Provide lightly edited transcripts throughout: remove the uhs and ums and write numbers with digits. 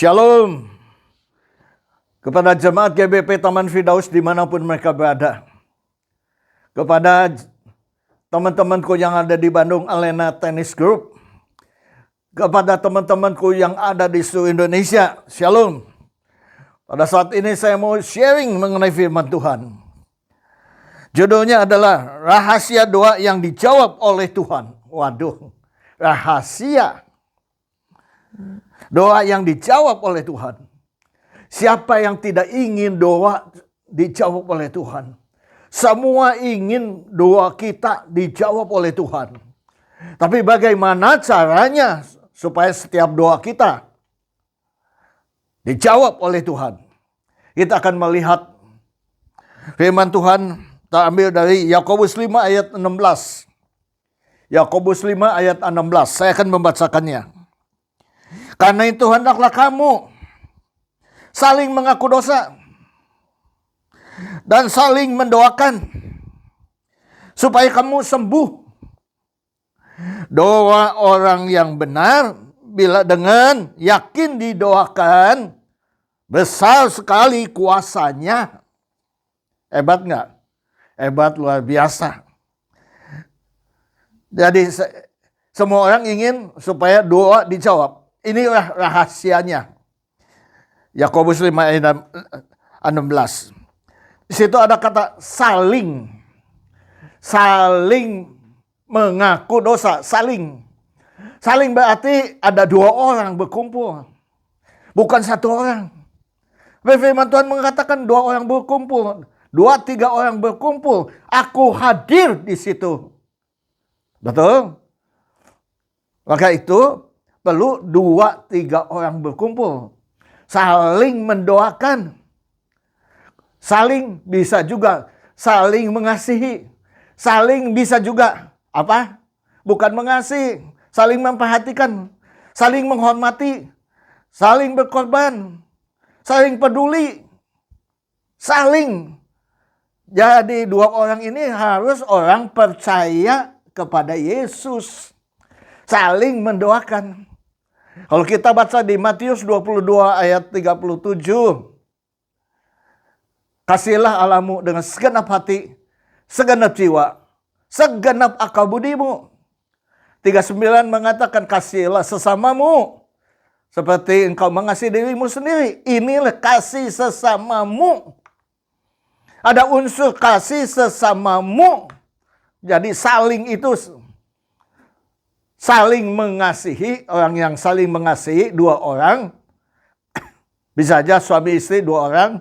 Shalom kepada jemaat GBP Taman Firdaus dimanapun mereka berada. Kepada teman-temanku yang ada di Bandung Alena Tennis Group. Kepada teman-temanku yang ada di seluruh Indonesia. Shalom. Pada saat ini saya mau sharing mengenai firman Tuhan. Judulnya adalah rahasia doa yang dijawab oleh Tuhan. Waduh, rahasia doa yang dijawab oleh Tuhan. Siapa yang tidak ingin doa dijawab oleh Tuhan? Semua ingin doa kita dijawab oleh Tuhan. Tapi bagaimana caranya supaya setiap doa kita dijawab oleh Tuhan? Kita akan melihat firman Tuhan terambil dari Yakobus 5 ayat 16. Yakobus 5 ayat 16. Saya akan membacakannya. Karena itu hendaklah kamu saling mengaku dosa dan saling mendoakan supaya kamu sembuh. Doa orang yang benar bila dengan yakin didoakan besar sekali kuasanya. Hebat nggak? Hebat, luar biasa. Jadi semua orang ingin supaya doa dijawab. Inilah rahasianya. Yakobus 5 ayat 16. Di situ ada kata saling. Saling mengaku dosa. Saling. Saling berarti ada dua orang berkumpul. Bukan satu orang. Firman Tuhan mengatakan dua orang berkumpul. 2-3 orang berkumpul. Aku hadir di situ. Betul? Maka itu perlu 2-3 orang berkumpul. Saling mendoakan. Saling bisa juga saling mengasihi. Saling bisa juga apa? Bukan mengasihi. Saling memperhatikan. Saling menghormati. Saling berkorban. Saling peduli. Saling. Jadi dua orang ini harus orang percaya kepada Yesus. Saling mendoakan. Kalau kita baca di Matius 22 ayat 37. Kasihlah Allahmu dengan segenap hati, segenap jiwa, segenap akal budimu. 39 mengatakan kasihlah sesamamu seperti engkau mengasihi dirimu sendiri. Inilah kasih sesamamu. Ada unsur kasih sesamamu. Jadi saling itu saling mengasihi, orang yang saling mengasihi dua orang. Bisa aja suami istri dua orang.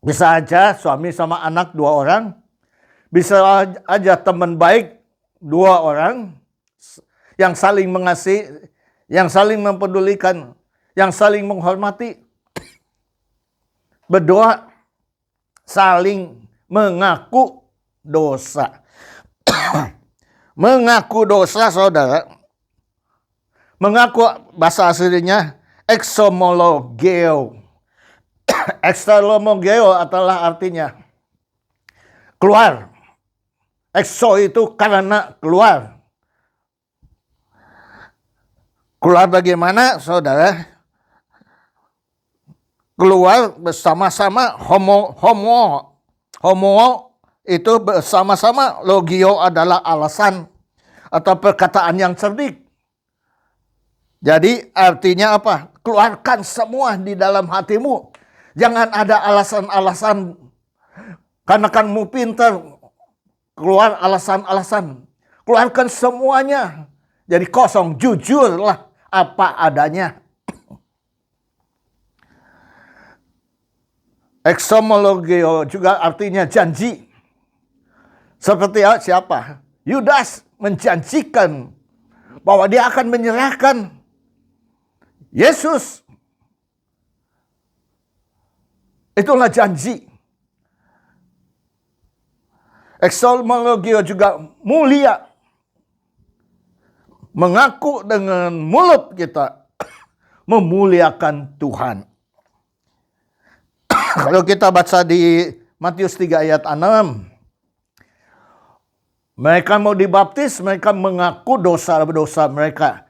Bisa aja suami sama anak dua orang. Bisa aja teman baik dua orang. Yang saling mengasihi, yang saling mempedulikan, yang saling menghormati. Berdoa, saling mengaku dosa. Mengaku dosa, saudara. Mengaku bahasa aslinya exomologeo. Exomologeo adalah artinya keluar. Exo itu karena keluar. Keluar bagaimana, saudara? Keluar bersama-sama, homo itu bersama-sama. Logio adalah alasan atau perkataan yang cerdik. Jadi artinya apa? Keluarkan semua di dalam hatimu. Jangan ada alasan-alasan. Karena kamu pintar. Keluar alasan-alasan. Keluarkan semuanya. Jadi kosong. Jujurlah apa adanya. Exomologio juga artinya janji. Seperti siapa? Yudas menjanjikan bahwa dia akan menyerahkan Yesus. Itulah janji. Exomologio juga mulia. Mengaku dengan mulut kita memuliakan Tuhan. Kalau kita baca di Matius 3 ayat 6. Mereka mau dibaptis, mereka mengaku dosa-dosa mereka.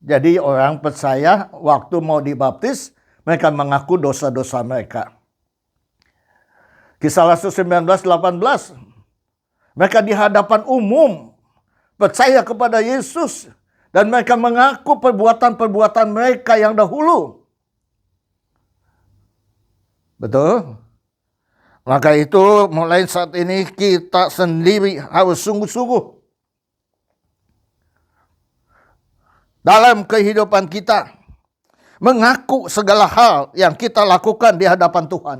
Jadi orang percaya waktu mau dibaptis, mereka mengaku dosa-dosa mereka. Kisah Rasul 19:18, mereka di hadapan umum percaya kepada Yesus dan mereka mengaku perbuatan-perbuatan mereka yang dahulu. Betul? Maka itu mulai saat ini kita sendiri harus sungguh-sungguh dalam kehidupan kita mengaku segala hal yang kita lakukan di hadapan Tuhan.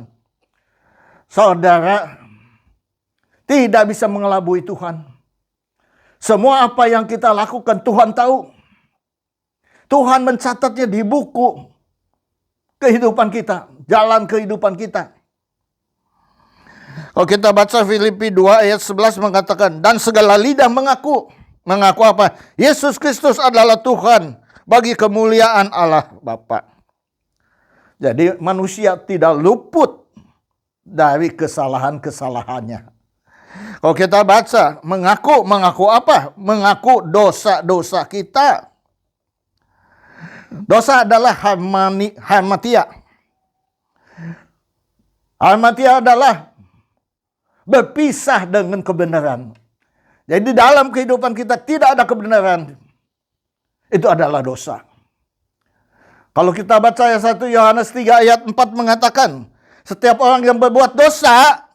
Saudara tidak bisa mengelabui Tuhan. Semua apa yang kita lakukan Tuhan tahu. Tuhan mencatatnya di buku kehidupan kita, jalan kehidupan kita. Kalau kita baca Filipi 2 ayat 11 mengatakan, dan segala lidah mengaku. Mengaku apa? Yesus Kristus adalah Tuhan bagi kemuliaan Allah Bapa. Jadi manusia tidak luput dari kesalahan-kesalahannya. Kalau kita baca, mengaku apa? Mengaku dosa-dosa kita. Dosa adalah harmatia. Harmatia adalah berpisah dengan kebenaran. Jadi dalam kehidupan kita tidak ada kebenaran. Itu adalah dosa. Kalau kita baca ayat 1 Yohanes 3 ayat 4 mengatakan, setiap orang yang berbuat dosa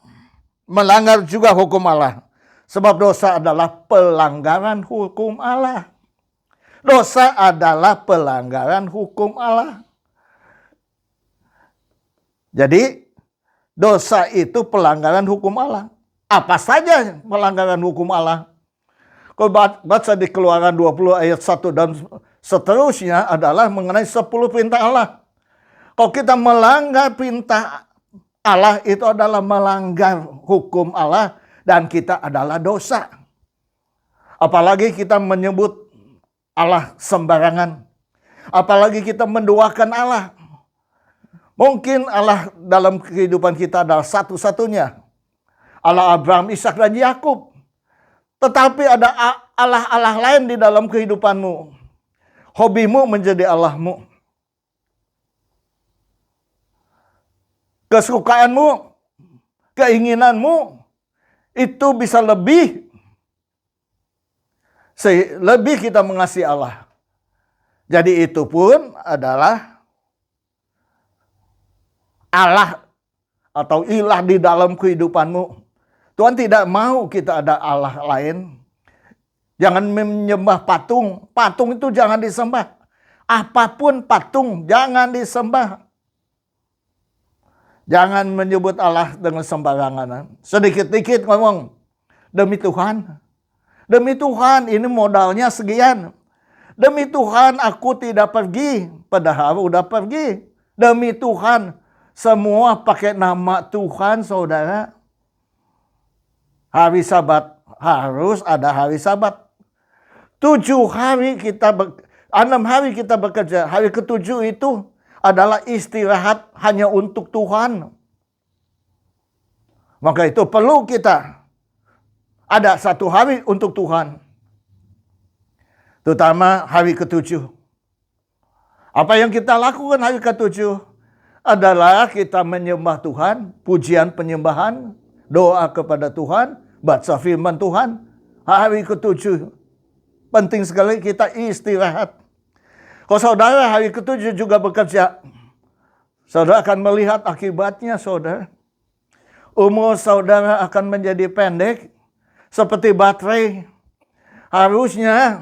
melanggar juga hukum Allah. Sebab dosa adalah pelanggaran hukum Allah. Dosa adalah pelanggaran hukum Allah. Jadi dosa itu pelanggaran hukum Allah. Apa saja pelanggaran hukum Allah? Kalau baca di Keluaran 20 ayat 1 dan seterusnya adalah mengenai 10 perintah Allah. Kalau kita melanggar perintah Allah, itu adalah melanggar hukum Allah dan kita adalah dosa. Apalagi kita menyebut Allah sembarangan. Apalagi kita mendoakan Allah. Mungkin Allah dalam kehidupan kita adalah satu-satunya. Allah Abraham, Ishak dan Yakub. Tetapi ada Allah-Allah lain di dalam kehidupanmu. Hobimu menjadi Allahmu. Kesukaanmu, keinginanmu, itu bisa lebih kita mengasihi Allah. Jadi itu pun adalah Allah atau ilah di dalam kehidupanmu. Tuhan tidak mau kita ada Allah lain. Jangan menyembah patung. Patung itu jangan disembah. Apapun patung jangan disembah. Jangan menyebut Allah dengan sembarangan. Sedikit-dikit ngomong, demi Tuhan. Demi Tuhan, ini modalnya sekian. Demi Tuhan, aku tidak pergi. Padahal udah pergi. Demi Tuhan, semua pakai nama Tuhan, saudara. Hari Sabat, harus ada hari Sabat. 7 hari kita 6 hari kita bekerja. Hari ke-7 itu adalah istirahat hanya untuk Tuhan. Maka itu perlu kita ada 1 hari untuk Tuhan. Terutama hari ke-7. Apa yang kita lakukan hari ke-7 adalah kita menyembah Tuhan, pujian penyembahan, doa kepada Tuhan, baca firman Tuhan. Hari ke-7 penting sekali kita istirahat. Kalau saudara hari ke-7 juga bekerja, saudara akan melihat akibatnya, saudara. Umur saudara akan menjadi pendek seperti baterai. Harusnya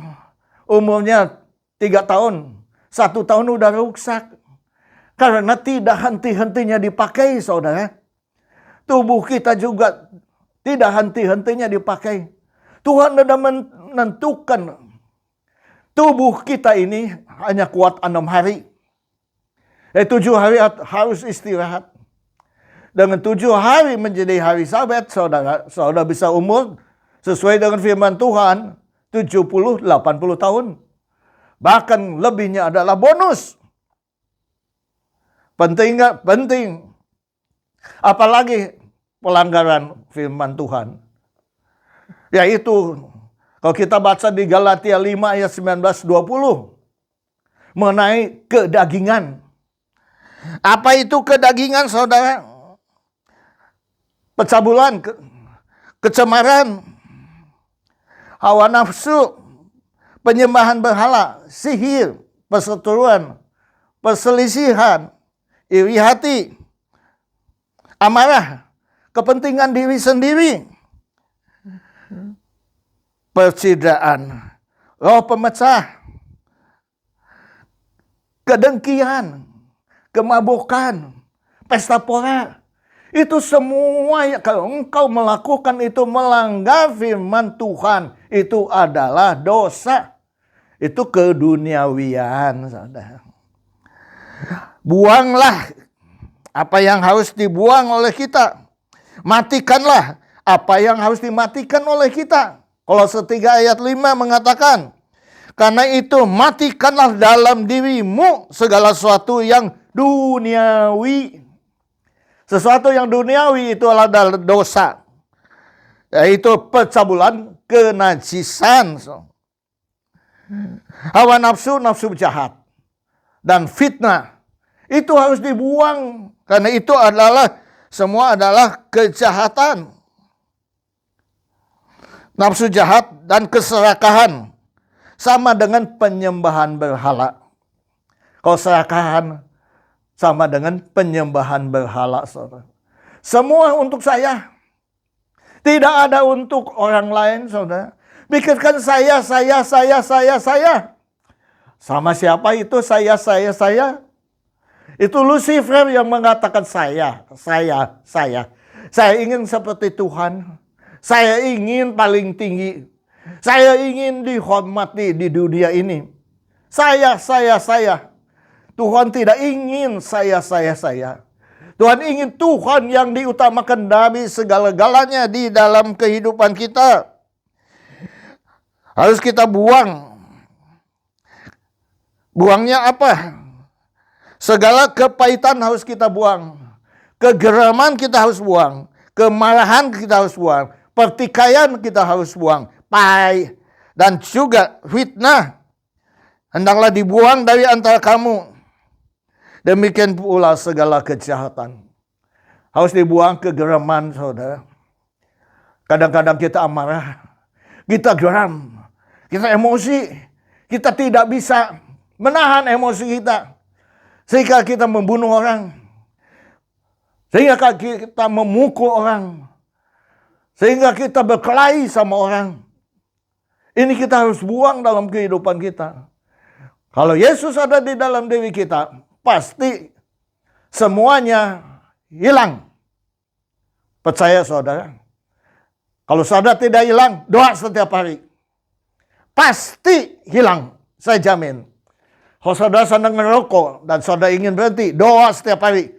umurnya 3 tahun. 1 tahun udah rusak. Karena tidak henti-hentinya dipakai, saudara. Tubuh kita juga tidak henti-hentinya dipakai. Tuhan sudah menentukan tubuh kita ini hanya kuat 6 hari. 7 hari harus istirahat. Dengan 7 hari menjadi hari Sabat, saudara bisa umur sesuai dengan firman Tuhan 70-80 tahun. Bahkan lebihnya adalah bonus. Penting nggak? Penting. Apalagi pelanggaran firman Tuhan. Yaitu kalau kita baca di Galatia 5 ayat 19-20. mengenai kedagingan. Apa itu kedagingan, saudara? Pencabulan, kecemaran, hawa nafsu, penyembahan berhala, sihir, perseteruan, perselisihan, iri hati, amarah, kepentingan diri sendiri, percidraan, roh pemecah, kedengkian, kemabukan, pesta pora. Itu semua kalau engkau melakukan itu melanggar firman Tuhan, itu adalah dosa. Itu keduniawian, saudara. Buanglah apa yang harus dibuang oleh kita. Matikanlah apa yang harus dimatikan oleh kita. Kolose 3 ayat 5 mengatakan, karena itu matikanlah dalam dirimu segala sesuatu yang duniawi. Sesuatu yang duniawi itu adalah dosa. Yaitu percabulan, kenajisan, hawa nafsu, nafsu jahat, dan fitnah. Itu harus dibuang. Karena itu adalah semua adalah kejahatan. Nafsu jahat dan keserakahan sama dengan penyembahan berhala. Kalau serakahan sama dengan penyembahan berhala, saudara. Semua untuk saya. Tidak ada untuk orang lain, saudara. Pikirkan saya. Sama siapa itu saya? Itu Lucifer yang mengatakan saya. Saya ingin seperti Tuhan. Saya ingin paling tinggi. Saya ingin dihormati di dunia ini. Saya. Tuhan tidak ingin saya. Tuhan ingin Tuhan yang diutamakan dari segala-galanya di dalam kehidupan kita. Harus kita buang. Buangnya apa? Segala kepahitan harus kita buang. Kegeraman kita harus buang. Kemarahan kita harus buang. Pertikaian kita harus buang. Pahit dan juga fitnah hendaklah dibuang dari antara kamu. Demikian pula segala kejahatan. Harus dibuang kegeraman, saudara. Kadang-kadang kita amarah. Kita geram. Kita emosi. Kita tidak bisa menahan emosi kita. Sehingga kita membunuh orang. Sehingga kita memukul orang. Sehingga kita berkelahi sama orang. Ini kita harus buang dalam kehidupan kita. Kalau Yesus ada di dalam diri kita, pasti semuanya hilang. Percaya, saudara. Kalau saudara tidak hilang, doa setiap hari. Pasti hilang, saya jamin. Kalau saudara sedang merokok dan saudara ingin berhenti, doa setiap hari.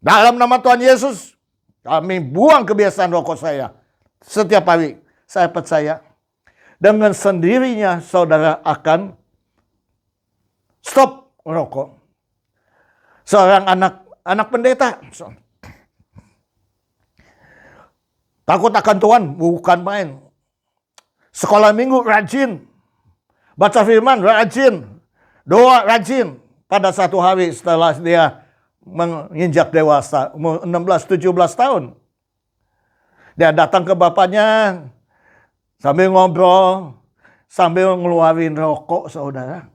Dalam nama Tuhan Yesus, kami buang kebiasaan rokok saya. Setiap hari, saya percaya. Dengan sendirinya saudara akan stop merokok. Seorang anak pendeta takut akan Tuhan, bukan main. Sekolah minggu rajin, baca firman rajin, doa rajin. Pada satu hari setelah dia menginjak dewasa, umur 16-17 tahun, dia datang ke bapaknya sambil ngobrol, sambil ngeluarin rokok, saudara.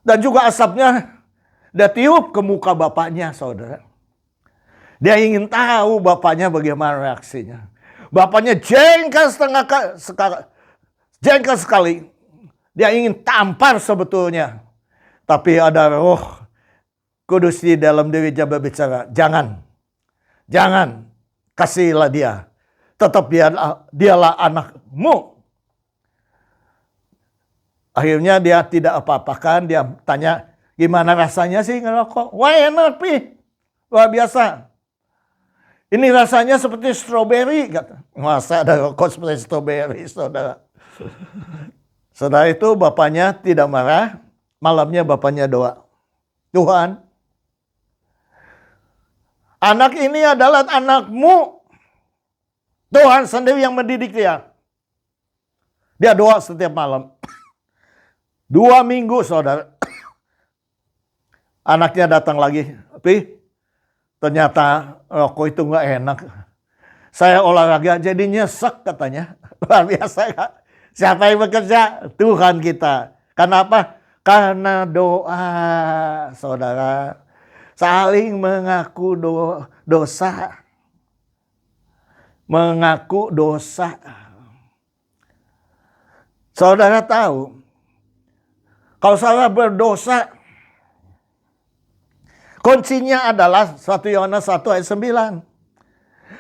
Dan juga asapnya dia tiup ke muka bapaknya, saudara. Dia ingin tahu bapaknya bagaimana reaksinya. Bapaknya jengkel sekali. Dia ingin tampar sebetulnya. Tapi ada Roh Kudus di dalam dirinya berbicara, jangan, kasihilah dia. Tetap dialah anakmu. Akhirnya dia tidak apa-apakan, dia tanya, gimana rasanya sih ngerokok? Wah, enak, Pi. Luar biasa. Ini rasanya seperti stroberi, kata. Masa ada rokok seperti stroberi, saudara? Setelah itu bapaknya tidak marah, malamnya bapaknya doa. Tuhan, anak ini adalah anakmu. Tuhan sendiri yang mendidik dia. Dia doa setiap malam. 2 minggu saudara. Anaknya datang lagi. Tapi ternyata rokok itu nggak enak. Saya olahraga jadi nyesek katanya. Luar biasa Kak. Siapa yang bekerja? Tuhan kita. Kenapa? Karena doa saudara. Saling mengaku dosa. Mengaku dosa. Saudara tahu, kalau saudara berdosa, kuncinya adalah 1 Yohanes 1 ayat 9.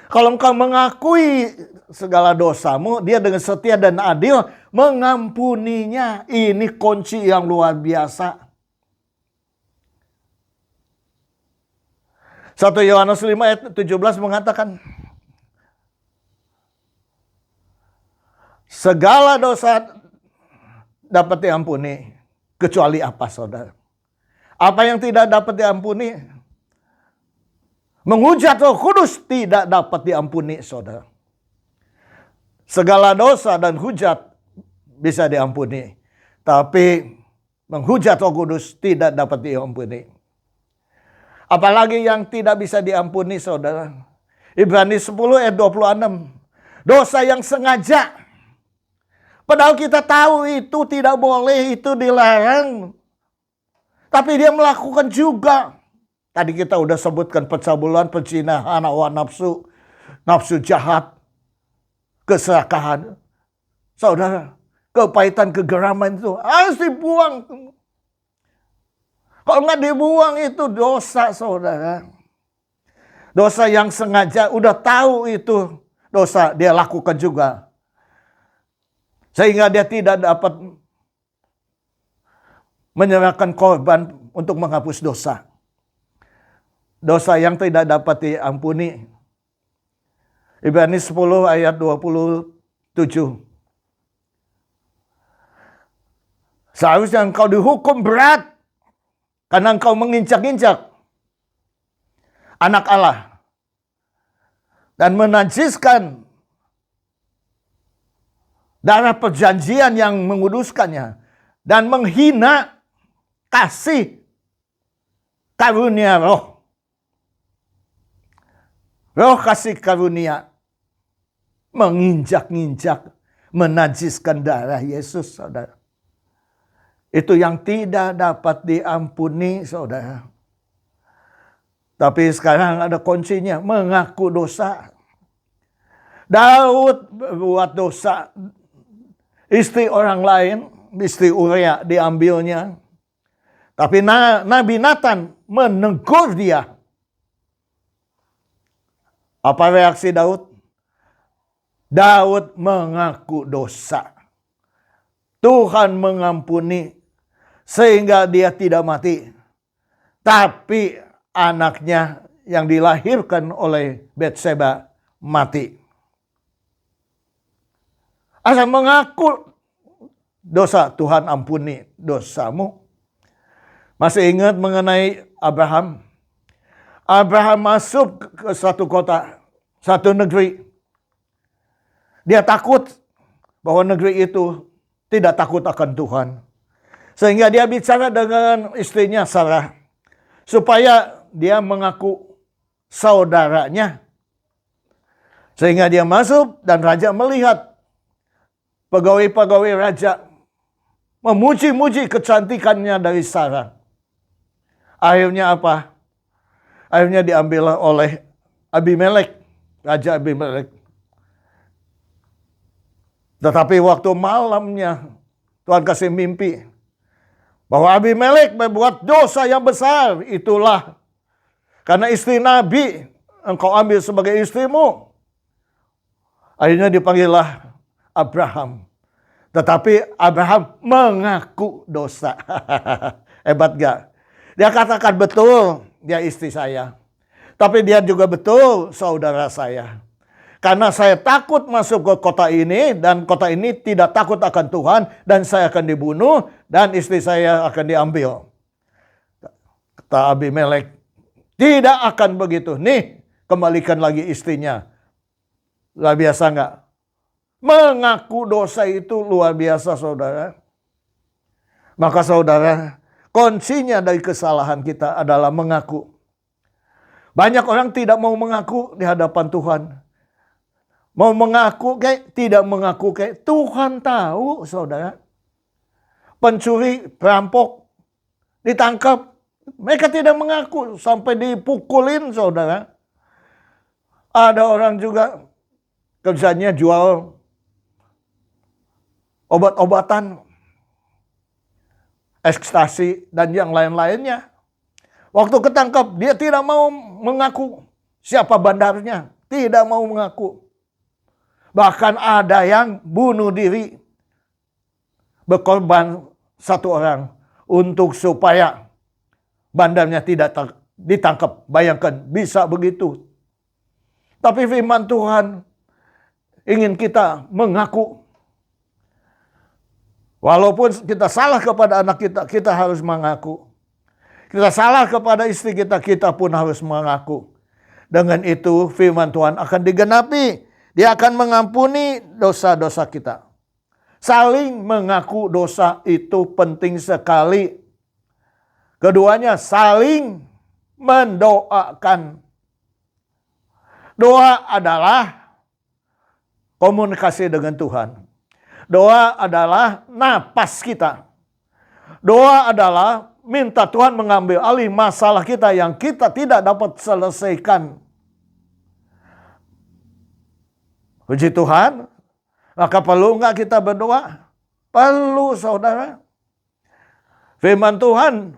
Kalau engkau mengakui segala dosamu, dia dengan setia dan adil mengampuninya. Ini kunci yang luar biasa. 1 Yohanes 5 ayat 17 mengatakan, segala dosa dapat diampuni, kecuali apa saudara? Apa yang tidak dapat diampuni? Menghujat Roh Kudus tidak dapat diampuni saudara. Segala dosa dan hujat bisa diampuni. Tapi menghujat Roh Kudus tidak dapat diampuni. Apalagi yang tidak bisa diampuni saudara. Ibrani 10 ayat 26. Dosa yang sengaja. Padahal kita tahu itu tidak boleh, itu dilarang. Tapi dia melakukan juga. Tadi kita udah sebutkan pencabulan, perzinahan, hawa nafsu, nafsu jahat, keserakahan. Saudara, kepahitan, kegeraman itu harus dibuang. Kalau nggak dibuang itu dosa saudara. Dosa yang sengaja, udah tahu itu dosa, dia lakukan juga. Sehingga dia tidak dapat menyerahkan korban untuk menghapus dosa. Dosa yang tidak dapat diampuni. Ibrani 10 ayat 27. Seharusnya engkau dihukum berat karena engkau menginjak-injak anak Allah dan menajiskan darah perjanjian yang menguduskannya dan menghina kasih karunia roh. Roh kasih karunia menginjak-injak, menajiskan darah Yesus, saudara. Itu yang tidak dapat diampuni, saudara. Tapi sekarang ada kuncinya, mengaku dosa. Daud berbuat dosa. Istri orang lain, istri Uria diambilnya. Tapi Nabi Nathan menegur dia. Apa reaksi Daud? Daud mengaku dosa. Tuhan mengampuni sehingga dia tidak mati. Tapi anaknya yang dilahirkan oleh Betseba mati. Asal mengaku dosa, Tuhan ampuni dosamu. Masih ingat mengenai Abraham? Abraham masuk ke satu kota, satu negeri. Dia takut bahwa negeri itu tidak takut akan Tuhan. Sehingga dia bicara dengan istrinya Sarah. Supaya dia mengaku saudaranya. Sehingga dia masuk dan raja melihat pegawai-pegawai raja memuji-muji kecantikannya dari Sarah. Akhirnya apa? Akhirnya diambil oleh Abimelek, Raja Abimelek. Tetapi waktu malamnya Tuhan kasih mimpi bahwa Abimelek berbuat dosa yang besar. Itulah karena istri Nabi engkau ambil sebagai istrimu. Akhirnya dipanggillah Abraham. Tetapi Abraham mengaku dosa. Hebat gak? Dia katakan betul dia istri saya. Tapi dia juga betul saudara saya. Karena saya takut masuk ke kota ini dan kota ini tidak takut akan Tuhan dan saya akan dibunuh dan istri saya akan diambil. Kata Abimelek, tidak akan begitu. Nih, kembalikan lagi istrinya. Luar biasa enggak? Mengaku dosa itu luar biasa saudara. Maka saudara, kuncinya dari kesalahan kita adalah mengaku. Banyak orang tidak mau mengaku di hadapan Tuhan. Mau mengaku tidak mengaku Tuhan tahu, saudara. Pencuri, perampok ditangkap. Mereka tidak mengaku sampai dipukulin, saudara. Ada orang juga kerjanya jual obat-obatan, ekstasi, dan yang lain-lainnya. Waktu ketangkap, dia tidak mau mengaku siapa bandarnya. Tidak mau mengaku. Bahkan ada yang bunuh diri. Berkorban satu orang untuk supaya bandarnya tidak ditangkap. Bayangkan, bisa begitu. Tapi firman Tuhan ingin kita mengaku. Walaupun kita salah kepada anak kita, kita harus mengaku. Kita salah kepada istri kita, kita pun harus mengaku. Dengan itu firman Tuhan akan digenapi. Dia akan mengampuni dosa-dosa kita. Saling mengaku dosa itu penting sekali. Keduanya saling mendoakan. Doa adalah komunikasi dengan Tuhan. Doa adalah napas kita. Doa adalah minta Tuhan mengambil alih masalah kita yang kita tidak dapat selesaikan. Puji Tuhan. Maka perlu enggak kita berdoa? Perlu, saudara. Firman Tuhan.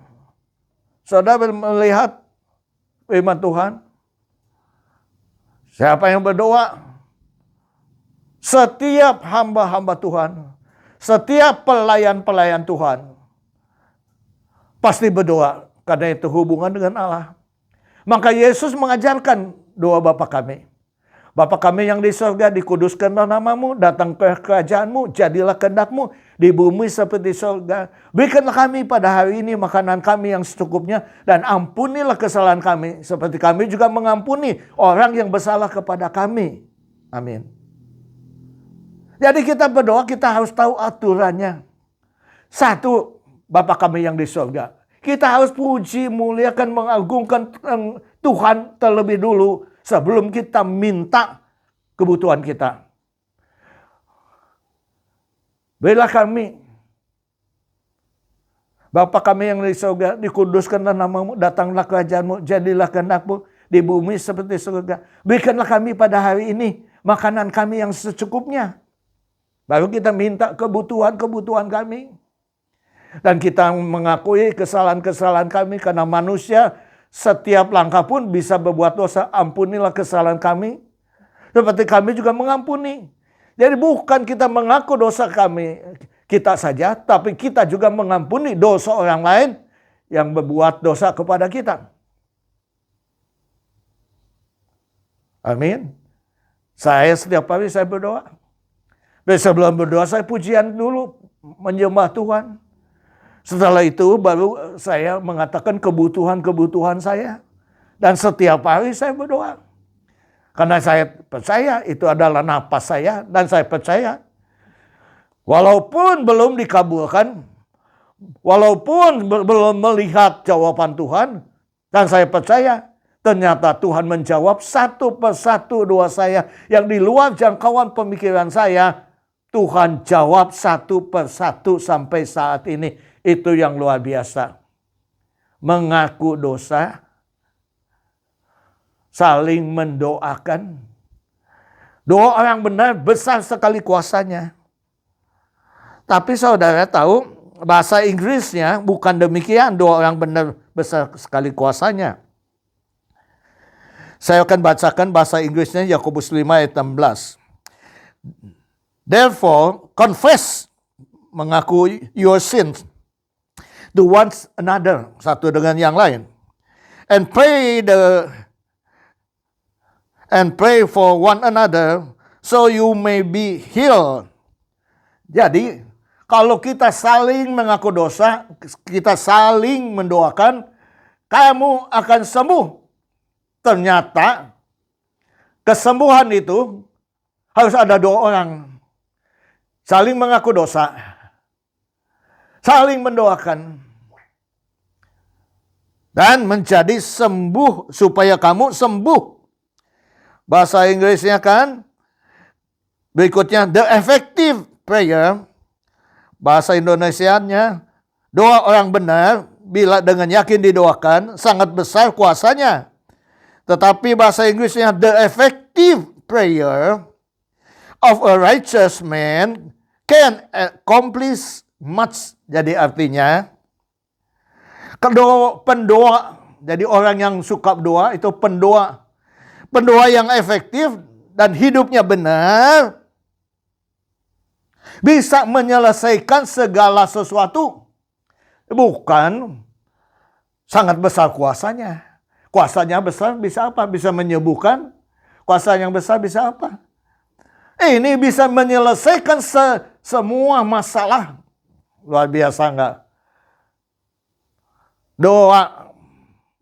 Saudara melihat firman Tuhan. Siapa yang berdoa? Setiap hamba-hamba Tuhan. Setiap pelayan-pelayan Tuhan. Pasti berdoa. Karena itu hubungan dengan Allah. Maka Yesus mengajarkan doa Bapa kami. Bapa kami yang di surga, dikuduskanlah namamu, datang ke kerajaanmu, jadilah kehendak-mu di bumi seperti surga. Berikanlah kami pada hari ini makanan kami yang secukupnya, dan ampunilah kesalahan kami, seperti kami juga mengampuni orang yang bersalah kepada kami. Amin. Jadi kita berdoa, kita harus tahu aturannya. Satu, Bapa kami yang di surga. Kita harus puji, muliakan, mengagungkan Tuhan terlebih dulu sebelum kita minta kebutuhan kita. Berilah kami, Bapa kami yang di surga, dikuduskanlah namamu, datanglah kerajaanmu, jadilah kehendak-mu di bumi seperti surga. Berikanlah kami pada hari ini makanan kami yang secukupnya. Baru kita minta kebutuhan-kebutuhan kami. Dan kita mengakui kesalahan-kesalahan kami karena manusia setiap langkah pun bisa berbuat dosa. Ampunilah kesalahan kami. Seperti kami juga mengampuni. Jadi bukan kita mengaku dosa kami kita saja, tapi kita juga mengampuni dosa orang lain yang berbuat dosa kepada kita. Amin. Saya setiap hari saya berdoa. Dan sebelum berdoa saya pujian dulu, menyembah Tuhan. Setelah itu baru saya mengatakan kebutuhan-kebutuhan saya. Dan setiap hari saya berdoa. Karena saya percaya itu adalah napas saya. Dan saya percaya. Walaupun belum dikabulkan. Walaupun belum melihat jawaban Tuhan. Dan saya percaya. Ternyata Tuhan menjawab satu persatu doa saya. Yang di luar jangkauan pemikiran saya. Tuhan jawab satu persatu sampai saat ini. Itu yang luar biasa. Mengaku dosa. Saling mendoakan. Doa orang benar besar sekali kuasanya. Tapi saudara tahu bahasa Inggrisnya bukan demikian. Doa orang benar besar sekali kuasanya. Saya akan bacakan bahasa Inggrisnya Yakobus 5 ayat 16. Therefore, confess, mengaku your sins to one another, satu dengan yang lain, and pray for one another so you may be healed. Jadi kalau kita saling mengaku dosa, kita saling mendoakan, kamu akan sembuh. Ternyata kesembuhan itu harus ada dua orang saling mengaku dosa, saling mendoakan, dan menjadi sembuh, supaya kamu sembuh. Bahasa Inggrisnya kan, berikutnya, the effective prayer. Bahasa Indonesianya, doa orang benar, bila dengan yakin didoakan, sangat besar kuasanya. Tetapi bahasa Inggrisnya, the effective prayer of a righteous man can accomplish much. Jadi artinya, pendoa, jadi orang yang suka doa itu pendoa. Pendoa yang efektif dan hidupnya benar bisa menyelesaikan segala sesuatu. Bukan sangat besar kuasanya. Kuasanya besar bisa apa? Bisa menyembuhkan. Kuasa yang besar bisa apa? Ini bisa menyelesaikan semua masalah. Luar biasa enggak? Doa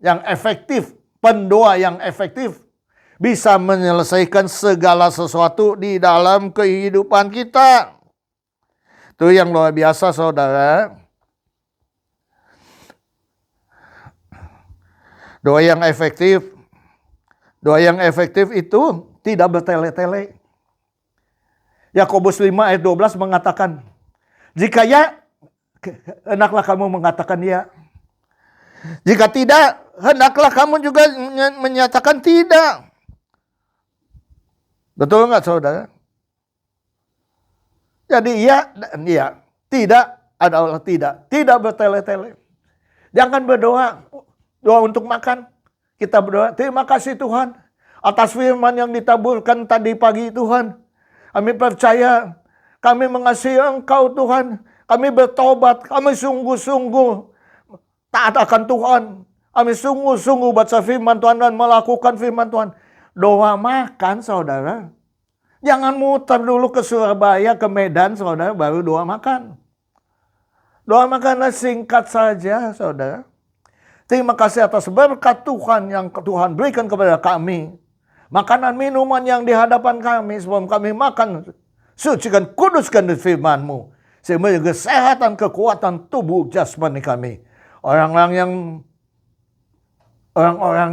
yang efektif, pendoa yang efektif bisa menyelesaikan segala sesuatu di dalam kehidupan kita. Itu yang luar biasa, saudara. Doa yang efektif itu tidak bertele-tele. Yakobus 5 ayat 12 mengatakan, jika ya, hendaklah kamu mengatakan ya. Jika tidak, hendaklah kamu juga menyatakan tidak. Betul nggak, saudara? Jadi ya dan ya, tidak adalah tidak. Tidak bertele-tele. Jangan berdoa, doa untuk makan. Kita berdoa, terima kasih Tuhan atas firman yang ditaburkan tadi pagi Tuhan. Kami percaya, kami mengasihi Engkau Tuhan. Kami bertobat, kami sungguh-sungguh taat akan Tuhan. Kami sungguh-sungguh baca firman Tuhan dan melakukan firman Tuhan. Doa makan, saudara. Jangan muter dulu ke Surabaya, ke Medan, saudara, baru doa makan. Doa makanlah singkat saja, saudara. Terima kasih atas berkat Tuhan yang Tuhan berikan kepada kami. Makanan minuman yang di hadapan kami sebelum kami makan. Sucikan, kuduskan firman-Mu. Sehingga kesehatan, kekuatan tubuh jasmani kami. Orang-orang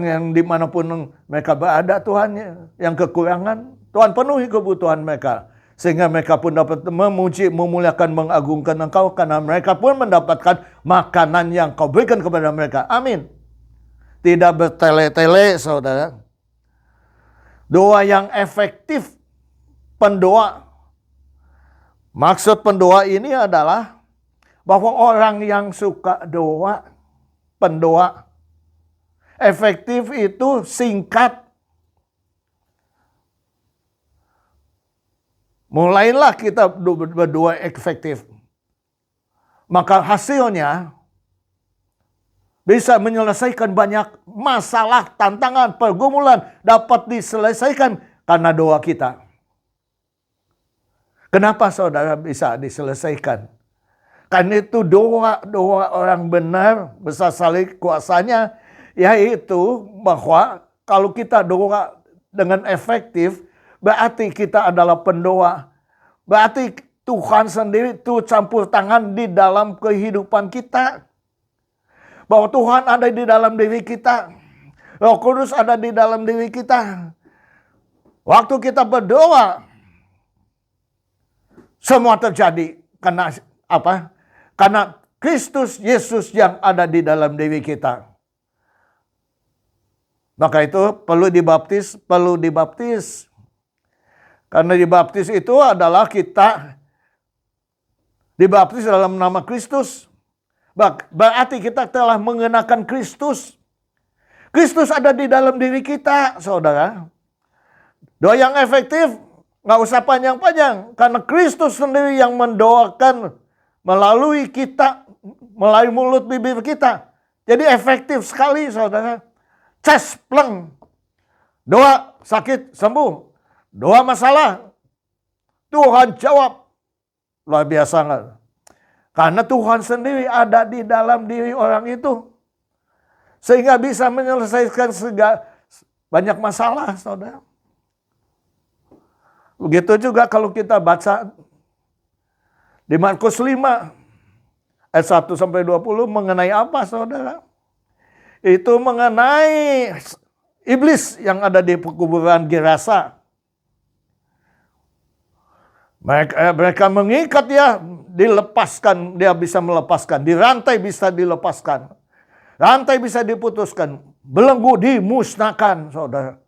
yang dimanapun mereka berada, Tuhan, yang kekurangan, Tuhan penuhi kebutuhan mereka. Sehingga mereka pun dapat memuji, memuliakan, mengagungkan Engkau. Karena mereka pun mendapatkan makanan yang Kau berikan kepada mereka. Amin. Tidak bertele-tele, saudara. Doa yang efektif, pendoa. Maksud pendoa ini adalah bahwa orang yang suka doa, pendoa, efektif itu singkat. Mulailah kita berdoa efektif. Maka hasilnya bisa menyelesaikan banyak masalah, tantangan, pergumulan dapat diselesaikan karena doa kita. Kenapa saudara bisa diselesaikan? Karena itu doa orang benar besar sekali kuasanya, yaitu bahwa kalau kita doa dengan efektif, berarti kita adalah pendoa. Berarti Tuhan sendiri itu campur tangan di dalam kehidupan kita. Bahwa Tuhan ada di dalam diri kita. Roh Kudus ada di dalam diri kita. Waktu kita berdoa, semua terjadi. Karena apa? Karena Kristus Yesus yang ada di dalam diri kita. Maka itu perlu dibaptis. Karena dibaptis itu adalah kita dibaptis dalam nama Kristus. Berarti kita telah mengenakan Kristus. Kristus ada di dalam diri kita, saudara. Doa yang efektif, nggak usah panjang-panjang. Karena Kristus sendiri yang mendoakan melalui kita, melalui mulut bibir kita. Jadi efektif sekali, saudara. Pleng. Doa sakit sembuh. Doa masalah, Tuhan jawab. Luar biasa nggak? Karena Tuhan sendiri ada di dalam diri orang itu. Sehingga bisa menyelesaikan banyak masalah, saudara. Begitu juga kalau kita baca di Markus 5 ayat 1 sampai 20 mengenai apa, saudara? Itu mengenai iblis yang ada di kuburan Gerasa. Mereka mengikat dia, dilepaskan, dia bisa melepaskan. Dirantai bisa dilepaskan. Rantai bisa diputuskan. Belenggu dimusnahkan, saudara.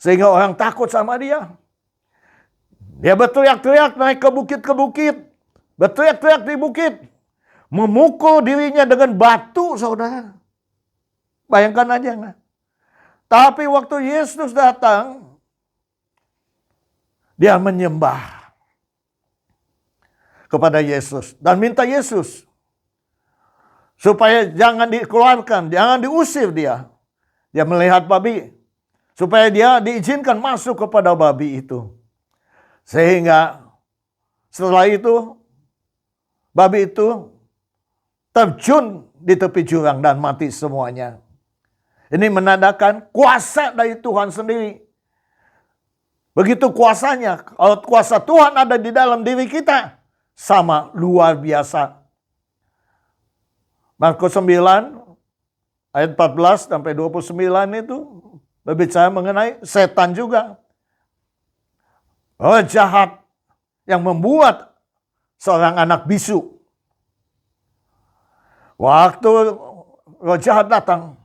Sehingga orang takut sama dia. Dia berteriak-teriak naik ke bukit. Berteriak-teriak di bukit. Memukul dirinya dengan batu, saudara. Bayangkan aja. Nah. Tapi waktu Yesus datang, dia menyembah kepada Yesus dan minta Yesus supaya jangan dikeluarkan, jangan diusir dia. Dia melihat babi, supaya dia diizinkan masuk kepada babi itu. Sehingga setelah itu, babi itu terjun di tepi jurang dan mati semuanya. Ini menandakan kuasa dari Tuhan sendiri. Begitu kuasanya, kalau kuasa Tuhan ada di dalam diri kita, sama luar biasa. Markus 9 ayat 14 sampai 29 itu berbicara mengenai setan juga. Roh jahat yang membuat seorang anak bisu. Waktu roh jahat datang,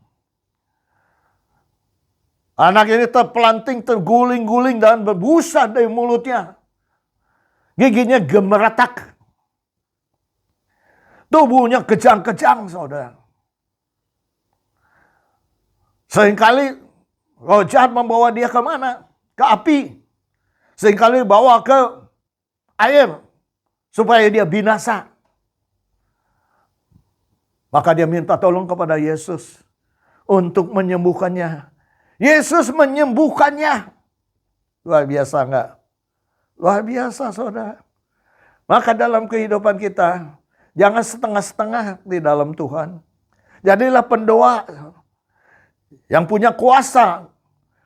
anak ini terpelanting, terguling-guling dan berbusa dari mulutnya. Giginya gemeretak. Tubuhnya kejang-kejang, saudara. Seringkali roh jahat membawa dia ke mana? Ke api. Seringkali bawa ke air supaya dia binasa. Maka dia minta tolong kepada Yesus untuk menyembuhkannya. Yesus menyembuhkannya. Luar biasa enggak? Luar biasa, saudara. Maka dalam kehidupan kita, jangan setengah-setengah di dalam Tuhan. Jadilah pendoa yang punya kuasa.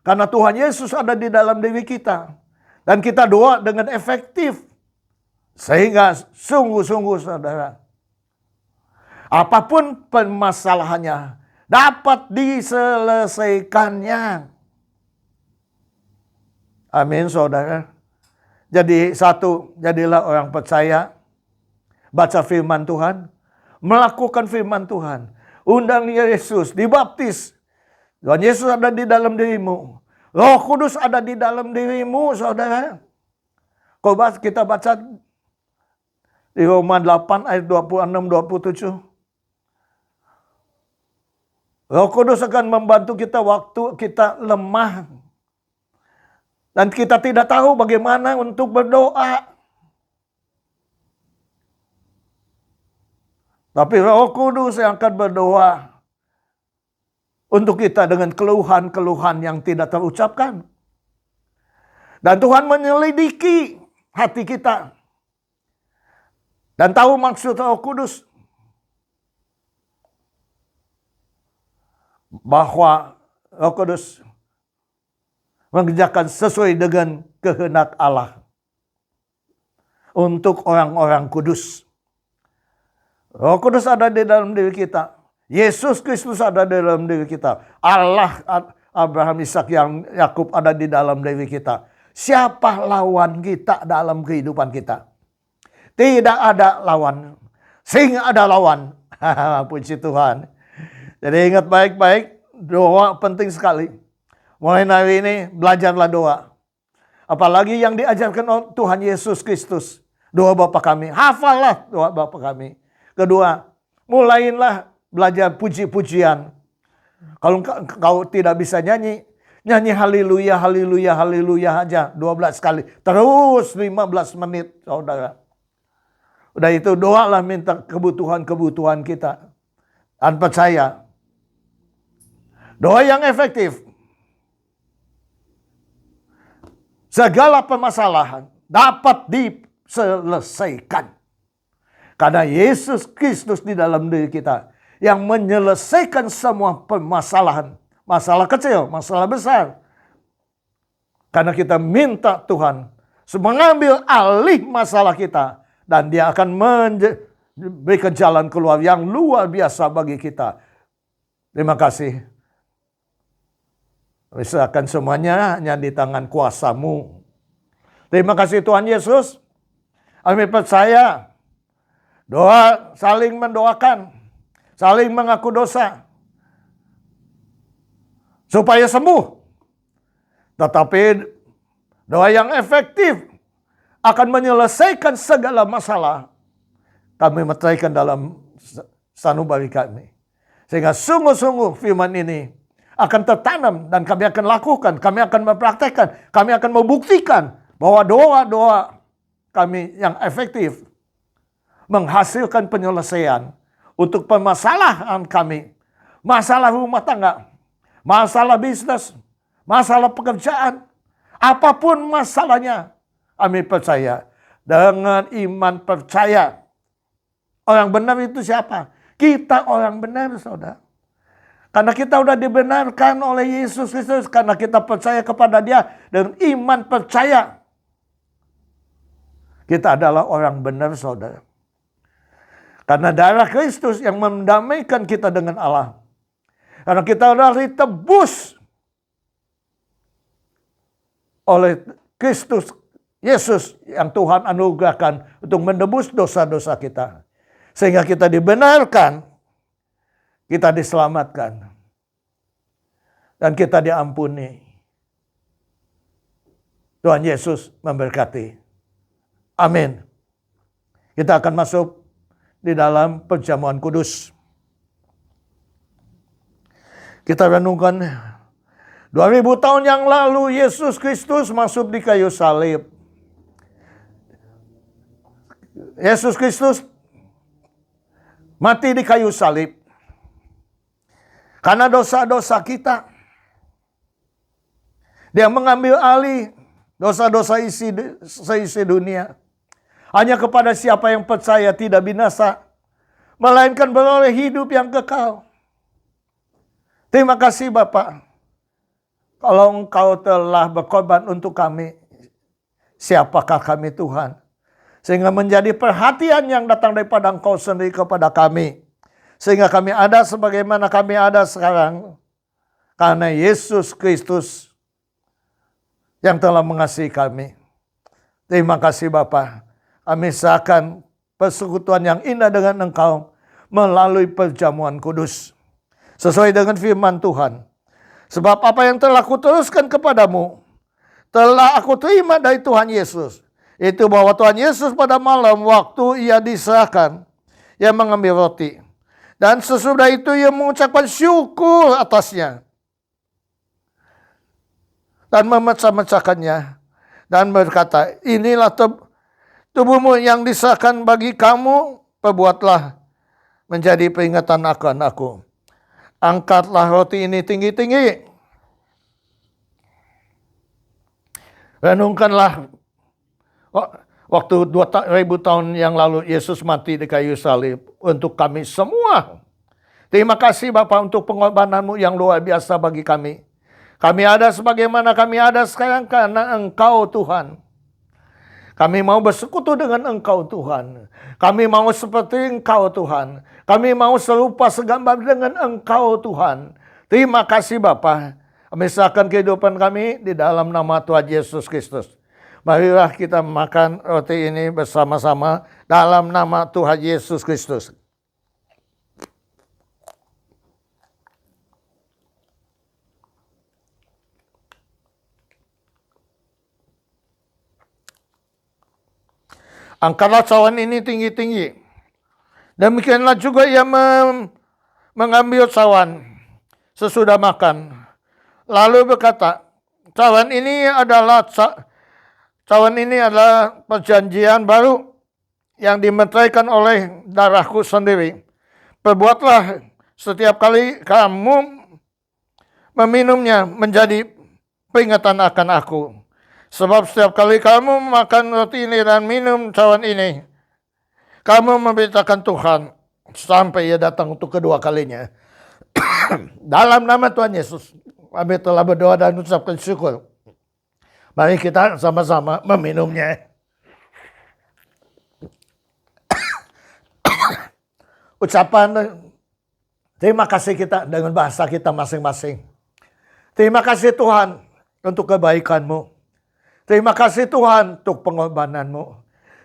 Karena Tuhan Yesus ada di dalam diri kita. Dan kita doa dengan efektif. Sehingga sungguh-sungguh, saudara, apapun permasalahannya dapat diselesaikannya. Amin, saudara. Jadi jadilah orang percaya, baca firman Tuhan, melakukan firman Tuhan, undang Yesus, dibaptis. Tuhan Yesus ada di dalam dirimu. Roh Kudus ada di dalam dirimu, saudara. Coba kita baca di Roma 8 ayat 26-27. Roh Kudus akan membantu kita waktu kita lemah. Dan kita tidak tahu bagaimana untuk berdoa. Tapi Roh Kudus yang akan berdoa untuk kita dengan keluhan-keluhan yang tidak terucapkan. Dan Tuhan menyelidiki hati kita. Dan tahu maksud Roh Kudus. Bahwa Roh Kudus mengerjakan sesuai dengan kehendak Allah untuk orang-orang kudus. Roh Kudus ada di dalam diri kita. Yesus Kristus ada di dalam diri kita. Allah Abraham, Ishak, Yakub ada di dalam diri kita. Siapa lawan kita dalam kehidupan kita? Tidak ada lawan. Sehingga ada lawan. Puji Tuhan. Jadi ingat baik-baik, doa penting sekali. Mulai hari ini belajarlah doa. Apalagi yang diajarkan oleh Tuhan Yesus Kristus. Doa Bapa kami. Hafallah doa Bapa kami. Kedua, mulailah belajar puji-pujian. Kalau kau tidak bisa nyanyi, nyanyi haleluya, haleluya, haleluya aja 12 kali. Terus 15 menit, saudara. Udah itu doalah minta kebutuhan-kebutuhan kita. Dan percaya. Doa yang efektif. Segala permasalahan dapat diselesaikan. Karena Yesus Kristus di dalam diri kita yang menyelesaikan semua permasalahan. Masalah kecil, masalah besar. Karena kita minta Tuhan mengambil alih masalah kita. Dan dia akan berikan jalan keluar yang luar biasa bagi kita. Terima kasih. Serahkan semuanya hanya di tangan kuasa-Mu. Terima kasih Tuhan Yesus. Kami percaya doa saling mendoakan, saling mengaku dosa supaya sembuh. Tetapi doa yang efektif akan menyelesaikan segala masalah. Kami percayakan dalam sanubari kami. Sehingga sungguh-sungguh firman ini akan tertanam dan kami akan lakukan, kami akan mempraktekkan, kami akan membuktikan bahwa doa-doa kami yang efektif menghasilkan penyelesaian untuk permasalahan kami. Masalah rumah tangga, masalah bisnis, masalah pekerjaan, apapun masalahnya, kami percaya dengan iman percaya. Orang benar itu siapa? Kita orang benar, saudara. Karena kita sudah dibenarkan oleh Yesus Kristus. Karena kita percaya kepada Dia. Dan iman percaya. Kita adalah orang benar, saudara. Karena darah Kristus yang mendamaikan kita dengan Allah. Karena kita sudah ditebus oleh Kristus Yesus yang Tuhan anugerahkan untuk menebus dosa-dosa kita. Sehingga kita dibenarkan, kita diselamatkan, dan kita diampuni. Tuhan Yesus memberkati. Amin. Kita akan masuk di dalam perjamuan kudus. Kita renungkan 2000 tahun yang lalu Yesus Kristus masuk di kayu salib. Yesus Kristus mati di kayu salib. Karena dosa-dosa kita. Dia mengambil alih dosa-dosa seisi dunia. Hanya kepada siapa yang percaya tidak binasa. Melainkan beroleh hidup yang kekal. Terima kasih Bapak. Kalau Engkau telah berkorban untuk kami. Siapakah kami Tuhan? Sehingga menjadi perhatian yang datang daripada Engkau sendiri kepada kami. Sehingga kami ada sebagaimana kami ada sekarang. Karena Yesus Kristus yang telah mengasihi kami. Terima kasih Bapa. Kami serahkan persekutuan yang indah dengan Engkau melalui perjamuan kudus. Sesuai dengan firman Tuhan. Sebab apa yang telah kuteruskan kepadamu, telah aku terima dari Tuhan Yesus. Itu bahwa Tuhan Yesus pada malam waktu ia diserahkan, ia mengambil roti. Dan sesudah itu ia mengucapkan syukur atasnya. Dan memecah-mecahkannya. Dan berkata, inilah tubuhmu yang diserahkan bagi kamu, perbuatlah menjadi peringatan akan aku. Angkatlah roti ini tinggi-tinggi. Renungkanlah waktu 2000 tahun yang lalu Yesus mati di kayu salib untuk kami semua. Terima kasih Bapa untuk pengorbananmu yang luar biasa bagi kami. Kami ada sebagaimana kami ada sekarang karena Engkau Tuhan. Kami mau bersekutu dengan Engkau Tuhan. Kami mau seperti Engkau Tuhan. Kami mau serupa segambar dengan Engkau Tuhan. Terima kasih Bapa. Kami serahkan kehidupan kami di dalam nama Tuhan Yesus Kristus. Marilah kita makan roti ini bersama-sama dalam nama Tuhan Yesus Kristus. Angkatlah cawan ini tinggi-tinggi. Demikianlah juga ia mengambil cawan sesudah makan. Lalu berkata, cawan ini adalah perjanjian baru yang dimeteraikan oleh darahku sendiri. Perbuatlah setiap kali kamu meminumnya menjadi peringatan akan aku. Sebab setiap kali kamu makan roti ini dan minum cawan ini, kamu memberitakan Tuhan sampai ia datang untuk kedua kalinya. Dalam nama Tuhan Yesus, kami telah berdoa dan mengucapkan syukur. Mari kita sama-sama meminumnya. ucapan terima kasih kita dengan bahasa kita masing-masing. Terima kasih Tuhan untuk kebaikan-Mu. Terima kasih Tuhan untuk pengorbanan-Mu.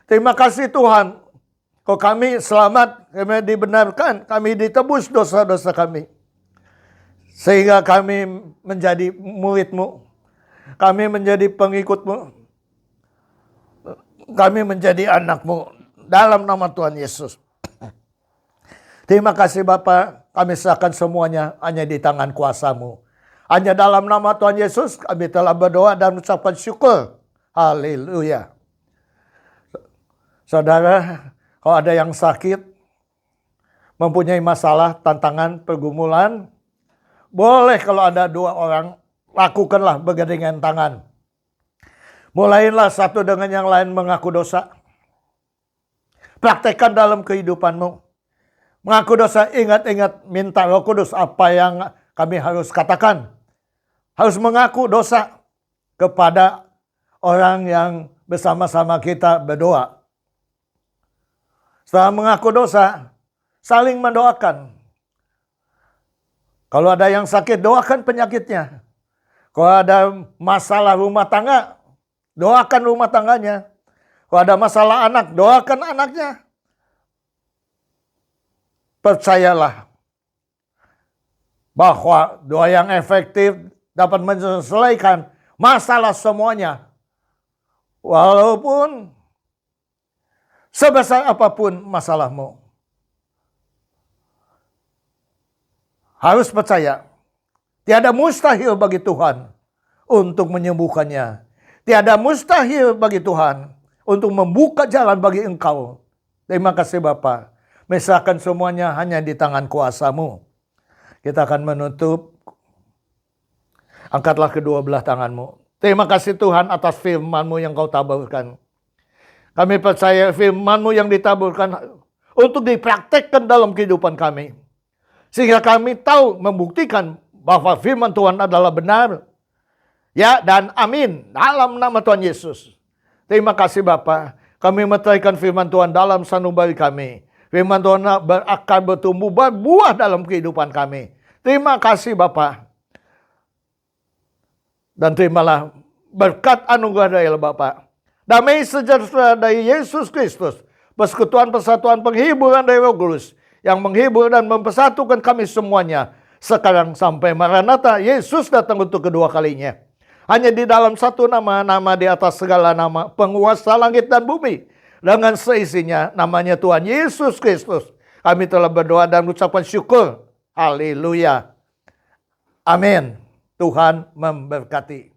Terima kasih Tuhan, kau kami selamat, kami dibenarkan, kami ditebus dosa-dosa kami. Sehingga kami menjadi murid-Mu. Kami menjadi pengikut-Mu. Kami menjadi anak-Mu. Dalam nama Tuhan Yesus. Terima kasih Bapa, kami serahkan semuanya hanya di tangan kuasa-Mu. Hanya dalam nama Tuhan Yesus kami telah berdoa dan mengucapkan syukur. Haleluya. Saudara, kalau ada yang sakit, mempunyai masalah, tantangan, pergumulan, boleh kalau ada 2 orang, lakukanlah bergandengan tangan. Mulailah satu dengan yang lain mengaku dosa. Praktekkan dalam kehidupanmu. Mengaku dosa, ingat-ingat minta Roh Kudus apa yang kami harus katakan. Harus mengaku dosa kepada orang yang bersama-sama kita berdoa. Setelah mengaku dosa, saling mendoakan. Kalau ada yang sakit, doakan penyakitnya. Kalau ada masalah rumah tangga, doakan rumah tangganya. Kalau ada masalah anak, doakan anaknya. Percayalah bahwa doa yang efektif dapat menyelesaikan masalah semuanya. Walaupun sebesar apapun masalahmu. Harus percaya. Tiada mustahil bagi Tuhan untuk menyembuhkannya. Tiada mustahil bagi Tuhan untuk membuka jalan bagi engkau. Terima kasih Bapa. Mesahkan semuanya hanya di tangan kuasa-Mu. Kita akan menutup. Angkatlah kedua belah tanganmu. Terima kasih Tuhan atas firman-Mu yang Kau taburkan. Kami percaya firman-Mu yang ditaburkan untuk dipraktekkan dalam kehidupan kami. Sehingga kami tahu membuktikan bahwa firman Tuhan adalah benar. Ya dan amin. Dalam nama Tuhan Yesus. Terima kasih Bapa. Kami meteraikan firman Tuhan dalam sanubari kami. Firman Tuhan akan bertumbuh berbuah dalam kehidupan kami. Terima kasih Bapa. Dan terimalah berkat anugerah dari Bapa. Damai sejahtera dari Yesus Kristus. Persekutuan persatuan penghiburan dari Roh Kudus. Yang menghibur dan mempersatukan kami semuanya. Sekarang sampai Maranatha, Yesus datang untuk kedua kalinya. Hanya di dalam satu nama, nama di atas segala nama, penguasa langit dan bumi. Dengan seisinya, namanya Tuhan Yesus Kristus. Kami telah berdoa dan mengucapkan syukur. Haleluya. Amin. Tuhan memberkati.